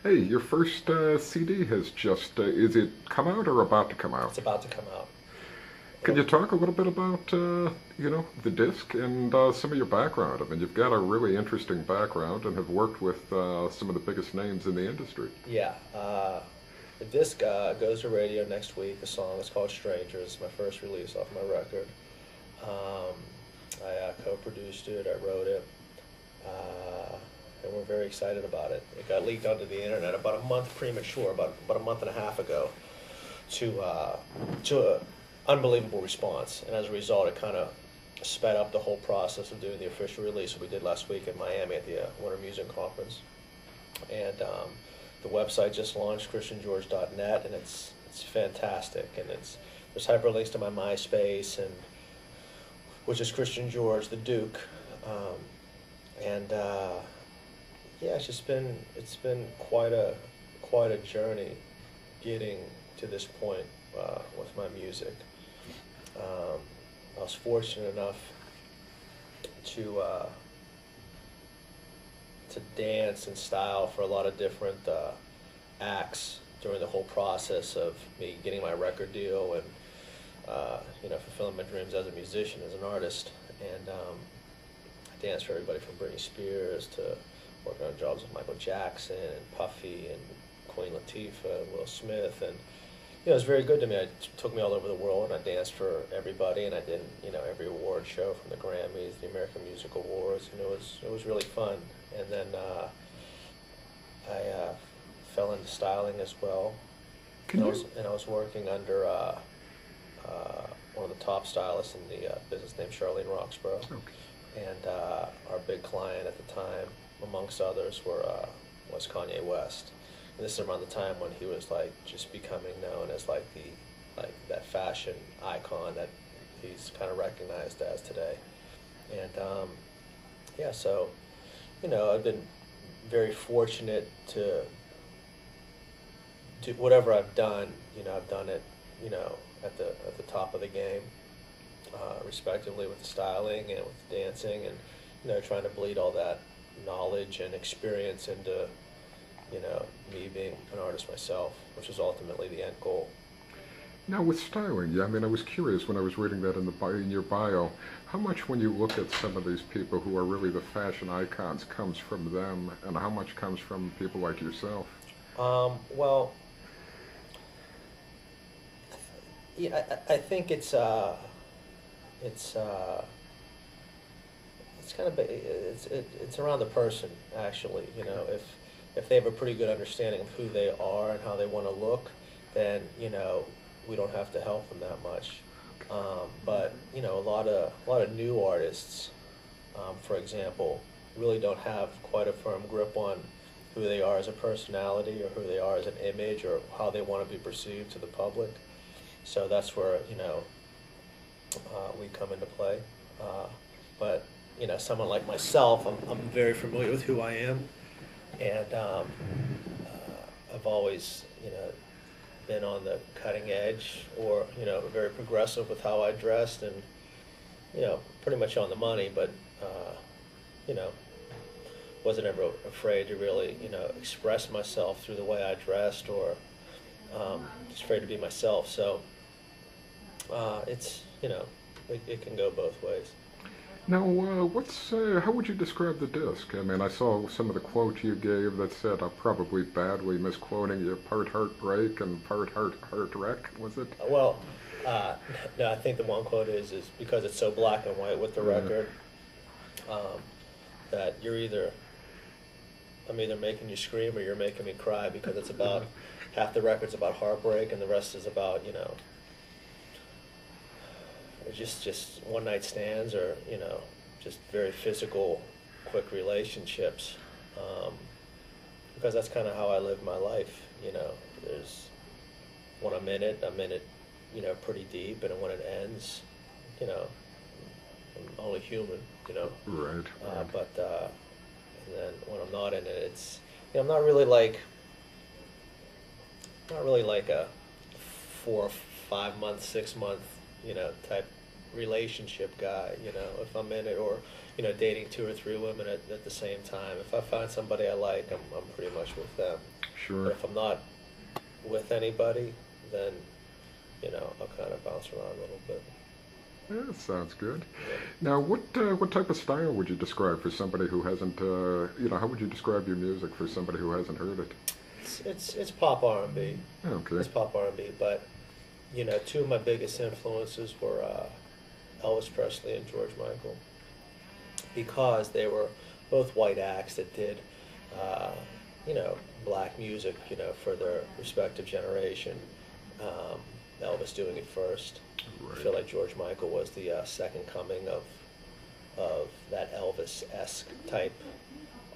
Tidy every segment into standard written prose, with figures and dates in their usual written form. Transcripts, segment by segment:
Hey, your first CD has just, is it come out or about to come out? It's about to come out. Can It'll, you talk a little bit about, the disc and some of your background? I mean, you've got a really interesting background and have worked with some of the biggest names in the industry. yeah. The disc goes to radio next week. The song is called Strangers. It's my first release off my record. Um, I co-produced it. I wrote it. And we're very excited about it. It got leaked onto the internet about a month premature, about a month and a half ago, to an unbelievable response. And as a result, it kind of sped up the whole process of doing the official release that we did last week in Miami at the Winter Music Conference. And the website just launched, christiangeorge.net, and it's fantastic. And there's hyperlinks to my MySpace, and which is Christian George the Duke. And yeah, it's been quite a journey getting to this point with my music. I was fortunate enough to uh, to dance and style for a lot of different acts during the whole process of me getting my record deal and fulfilling my dreams as a musician, as an artist. And I danced for everybody from Britney Spears to working on jobs with Michael Jackson and Puffy and Queen Latifah and Will Smith. And it was very good to me. It took me all over the world, and I danced for everybody, and I did every award show from the Grammys, the American Music Awards, and it was really fun. And then I fell into styling as well, Can you? and I was working under one of the top stylists in the business named Charlene Roxborough. Okay. And our big client at the time, amongst others, was Kanye West. And this is around the time when he was like just becoming known as like that fashion icon that he's kind of recognized as today. And yeah, so I've been very fortunate to do whatever I've done. I've done it, at the top of the game, respectively, with the styling and with the dancing, and trying to bleed all that knowledge and experience into me being an artist myself, which is ultimately the end goal. Now, with styling, yeah, I mean, I was curious when I was reading that in your bio, how much when you look at some of these people who are really the fashion icons comes from them, and how much comes from people like yourself? Well, yeah, I think it's it's kind of it's around the person, actually. If they have a pretty good understanding of who they are and how they want to look, then we don't have to help them that much. But a lot of new artists, for example, really don't have quite a firm grip on who they are as a personality or who they are as an image or how they want to be perceived to the public. So that's where we come into play. But someone like myself, I'm very familiar with who I am, and I've always been on the cutting edge, or very progressive with how I dressed, and pretty much on the money, but you know wasn't ever afraid to really express myself through the way I dressed, or just afraid to be myself. So it's it can go both ways. Now, how would you describe the disc? I mean, I saw some of the quotes you gave that said, I'm probably badly misquoting you, part heartbreak and part heart wreck, was it? Well, uh, no, I think the one quote is because it's so black and white with the Yeah. record, um, that I'm either making you scream or you're making me cry, because it's about half the record's about heartbreak and the rest is about just one night stands, or just very physical, quick relationships, um, because that's kind of how I live my life. There's when I'm in it, pretty deep, and when it ends, you know, I'm only human, Right, right. but and then when I'm not in it, I'm not really like a 4 or 5 month, 6 month, type relationship guy. You know, if I'm in it, or you know, dating two or three women at the same time. If I find somebody I like, I'm pretty much with them. Sure. But if I'm not with anybody, then you know, I'll kind of bounce around a little bit. Yeah, sounds good. Yeah. Now, what type of style would you describe for somebody who hasn't, how would you describe your music for somebody who hasn't heard it? It's pop R&B. Okay. It's pop R&B, but you know, two of my biggest influences were Elvis Presley and George Michael, because they were both white acts that did, you know, black music, you know, for their respective generation. Elvis doing it first. Right. I feel like George Michael was the second coming of that Elvis-esque type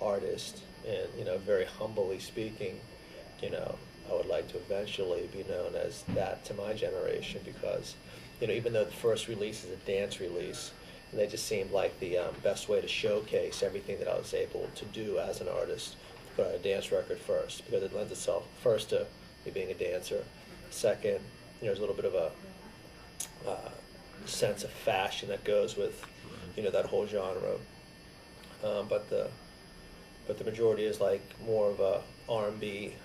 artist, and you know, very humbly speaking, you know, I would like to eventually be known as that to my generation, because you know, even though the first release is a dance release, and they just seemed like the best way to showcase everything that I was able to do as an artist, to put out a dance record first, because it lends itself first to me being a dancer. Second, you know, there's a little bit of a sense of fashion that goes with, you know, that whole genre. But the majority is like more of a R&B,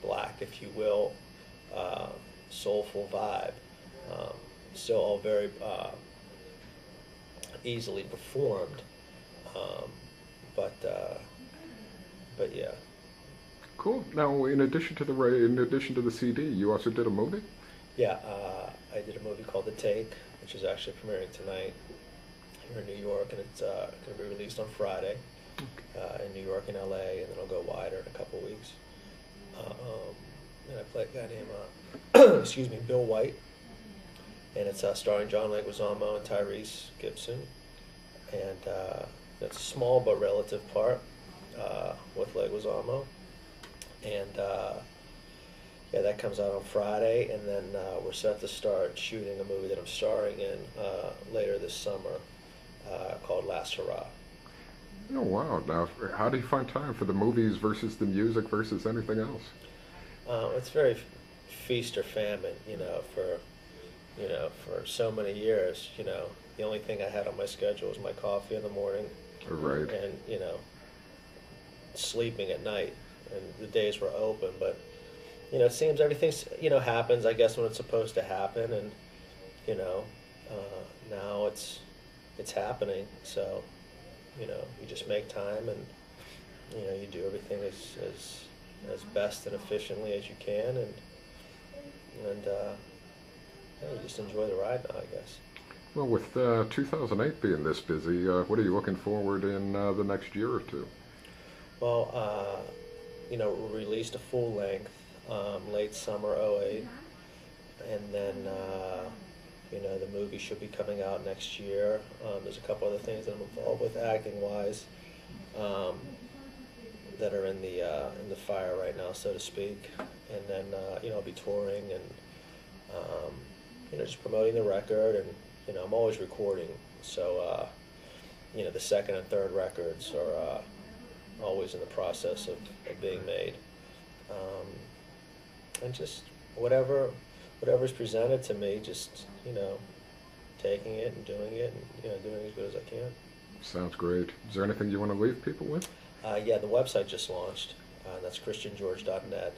black, if you will, soulful vibe. Still all very easily performed, but yeah. Cool. Now, in addition to the CD, you also did a movie? Yeah, I did a movie called The Take, which is actually premiering tonight here in New York, and it's going to be released on Friday in New York and LA, and then it'll go wider in a couple of weeks. And I play a guy named, excuse me, Bill White, and it's starring John Leguizamo and Tyrese Gibson, and it's a small but relative part with Leguizamo, and yeah, that comes out on Friday, and then we're set to start shooting a movie that I'm starring in later this summer called Last Hurrah. Oh, wow. Now, how do you find time for the movies versus the music versus anything else? It's very feast or famine, you know, for so many years, you know, the only thing I had on my schedule was my coffee in the morning, Right. and, you know, sleeping at night, and the days were open, but you know, it seems everything's, you know, happens, I guess, when it's supposed to happen, and, you know, now it's happening, so, you know, you just make time, and, you know, you do everything as best and efficiently as you can, and yeah, you just enjoy the ride now, I guess. Well, with 2008 being this busy, what are you looking forward in the next year or two? Well, you know, we released a full length late summer '08, and then you know, the movie should be coming out next year. There's a couple other things that I'm involved with acting wise that are in the fire right now, so to speak. And then you know, I'll be touring and you know, just promoting the record, and you know, I'm always recording, so you know, the second and third records are always in the process of being made. And just whatever's presented to me, just, you know, taking it and doing it, and, you know, doing as good as I can. Sounds great. Is there anything you want to leave people with? Yeah, the website just launched. That's christiangeorge.net.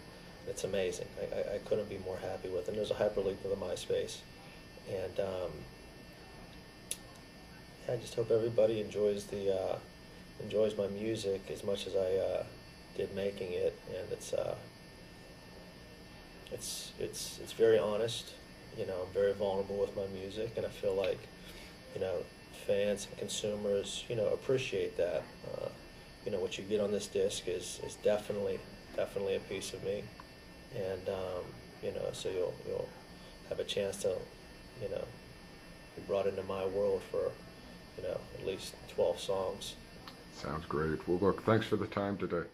It's amazing. I couldn't be more happy with it. And there's a hyperlink to the MySpace. And yeah, I just hope everybody enjoys my music as much as I did making it, and it's very honest. You know, I'm very vulnerable with my music, and I feel like, you know, fans and consumers, you know, appreciate that. You know, what you get on this disc is definitely a piece of me, and you know, so you'll have a chance to, you know, be brought into my world for, you know, at least 12 songs. Sounds great. Well, look, thanks for the time today.